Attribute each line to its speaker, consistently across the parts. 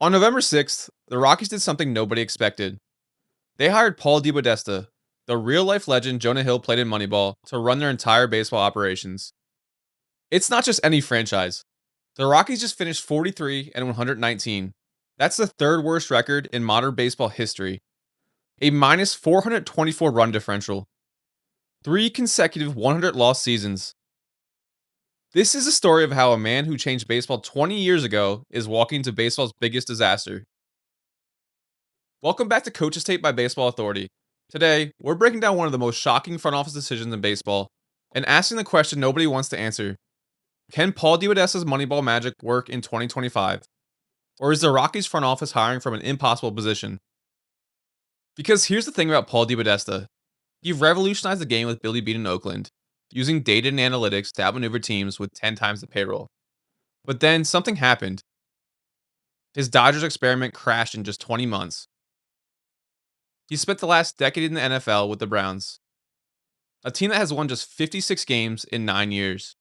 Speaker 1: On November 6th, the Rockies did something nobody expected. They hired Paul DePodesta, the real-life legend Jonah Hill played in Moneyball, to run their entire baseball operations. It's not just any franchise. The Rockies just finished 43 and 119. That's the third worst record in modern baseball history. A minus 424 run differential. 3 consecutive 100 loss seasons. This is a story of how a man who changed baseball 20 years ago is walking into baseball's biggest disaster. Welcome back to Coach's Tape by Baseball Authority. Today, we're breaking down one of the most shocking front office decisions in baseball and asking the question nobody wants to answer. Can Paul DePodesta's Moneyball magic work in 2025? Or is the Rockies front office hiring from an impossible position? Because here's the thing about Paul DePodesta. He revolutionized the game with Billy Beane in Oakland, using data and analytics to outmaneuver teams with 10 times the payroll. But then something happened. His Dodgers experiment crashed in just 20 months. He spent the last decade in the NFL with the Browns, a team that has won just 56 games in 9 years.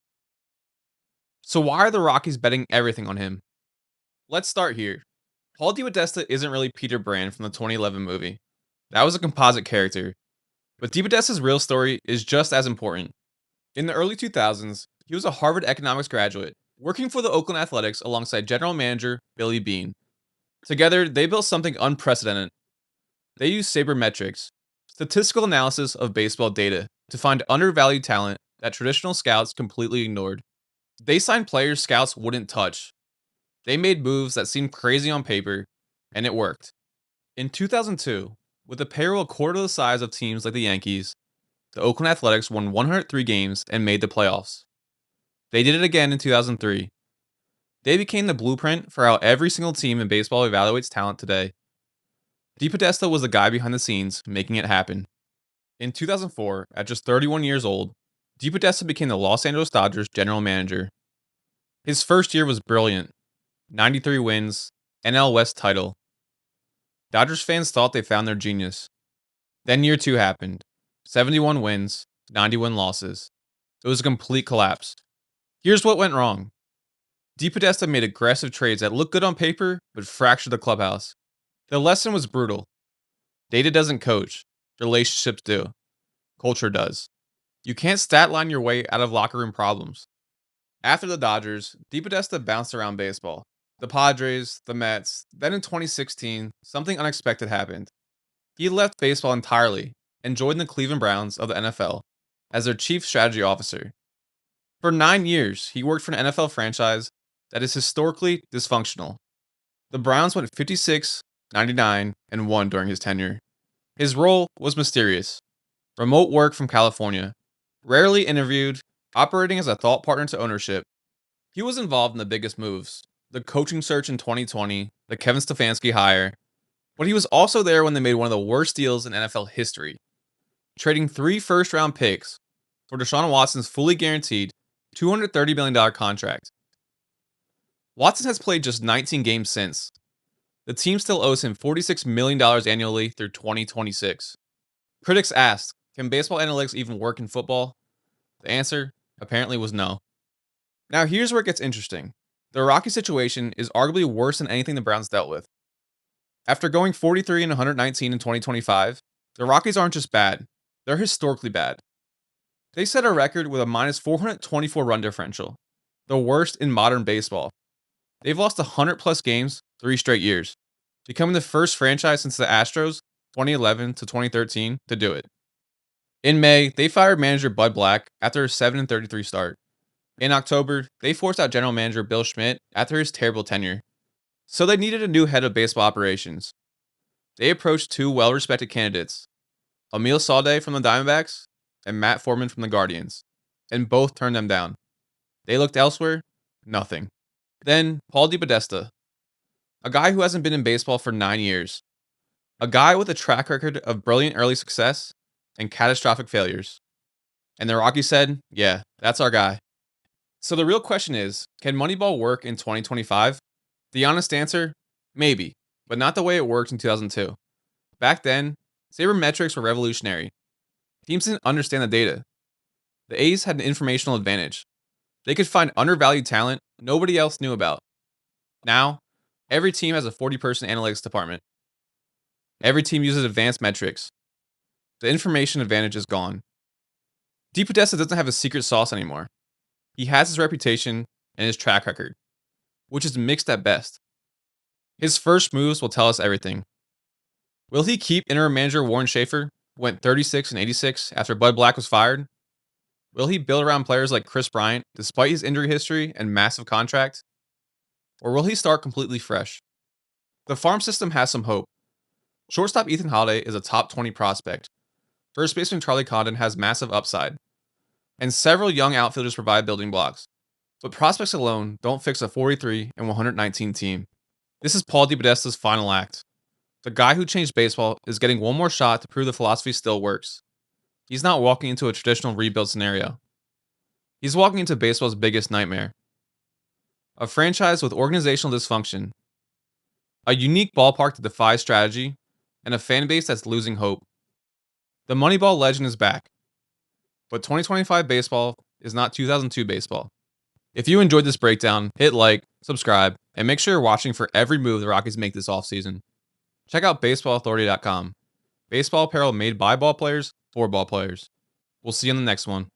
Speaker 1: So why are the Rockies betting everything on him? Let's start here. Paul DePodesta isn't really Peter Brand from the 2011 movie. That was a composite character. But DePodesta's real story is just as important. In the early 2000s, he was a Harvard economics graduate, working for the Oakland Athletics alongside general manager Billy Beane. Together, they built something unprecedented. They used Sabermetrics, statistical analysis of baseball data, to find undervalued talent that traditional scouts completely ignored. They signed players scouts wouldn't touch. They made moves that seemed crazy on paper, and it worked. In 2002, with a payroll a quarter the size of teams like the Yankees, the Oakland Athletics won 103 games and made the playoffs. They did it again in 2003. They became the blueprint for how every single team in baseball evaluates talent today. DePodesta was the guy behind the scenes making it happen. In 2004, at just 31 years old, DePodesta became the Los Angeles Dodgers general manager. His first year was brilliant. 93 wins, NL West title. Dodgers fans thought they found their genius. Then year 2 happened. 71 wins, 91 losses. It was a complete collapse. Here's what went wrong. DePodesta made aggressive trades that looked good on paper, but fractured the clubhouse. The lesson was brutal. Data doesn't coach. Relationships do. Culture does. You can't stat line your way out of locker room problems. After the Dodgers, DePodesta bounced around baseball. The Padres, the Mets, then in 2016, something unexpected happened. He left baseball entirely and joined the Cleveland Browns of the NFL as their chief strategy officer. For 9 years, he worked for an NFL franchise that is historically dysfunctional. The Browns went 56, 99, and 1 during his tenure. His role was mysterious. Remote work from California. Rarely interviewed, operating as a thought partner to ownership. He was involved in the biggest moves. The coaching search in 2020, the Kevin Stefanski hire. But he was also there when they made one of the worst deals in NFL history. Trading 3 first-round picks for Deshaun Watson's fully guaranteed $230 million contract. Watson has played just 19 games since. The team still owes him $46 million annually through 2026. Critics asked, can baseball analytics even work in football? The answer, apparently, was no. Now here's where it gets interesting. The Rocky situation is arguably worse than anything the Browns dealt with. After going 43 and 119 in 2025, the Rockies aren't just bad, they're historically bad. They set a record with a minus 424 run differential, the worst in modern baseball. They've lost 100 plus games 3 straight years, becoming the first franchise since the Astros 2011 to 2013 to do it. In May, they fired manager Bud Black after a 7-33 start. In October, they forced out general manager Bill Schmidt after his terrible tenure. So they needed a new head of baseball operations. They approached 2 well-respected candidates, Emil Sade from the Diamondbacks and Matt Foreman from the Guardians, and both turned them down. They looked elsewhere, nothing. Then Paul DePodesta, a guy who hasn't been in baseball for 9 years, a guy with a track record of brilliant early success and catastrophic failures. And the Rockies said, yeah, that's our guy. So the real question is, can Moneyball work in 2025? The honest answer, maybe, but not the way it worked in 2002. Back then, Sabermetrics were revolutionary. Teams didn't understand the data. The A's had an informational advantage. They could find undervalued talent nobody else knew about. Now, Every team has a 40-person analytics department. Every team uses advanced metrics. The information advantage is gone. DePodesta doesn't have a secret sauce anymore. He has his reputation and his track record, which is mixed at best. His first moves will tell us everything. Will he keep interim manager Warren Schaefer, who went 36 and 86 after Bud Black was fired? Will he build around players like Chris Bryant, despite his injury history and massive contract? Or will he start completely fresh? The farm system has some hope. Shortstop Ethan Holiday is a top 20 prospect. First baseman Charlie Condon has massive upside. And several young outfielders provide building blocks. But prospects alone don't fix a 43 and 119 team. This is Paul DePodesta's final act. The guy who changed baseball is getting one more shot to prove the philosophy still works. He's not walking into a traditional rebuild scenario. He's walking into baseball's biggest nightmare. A franchise with organizational dysfunction. A unique ballpark that defies strategy. And a fan base that's losing hope. The Moneyball legend is back. But 2025 baseball is not 2002 baseball. If you enjoyed this breakdown, hit like, subscribe, and make sure you're watching for every move the Rockies make this offseason. Check out baseballauthority.com. Baseball apparel made by ball players for ball players. We'll see you in the next one.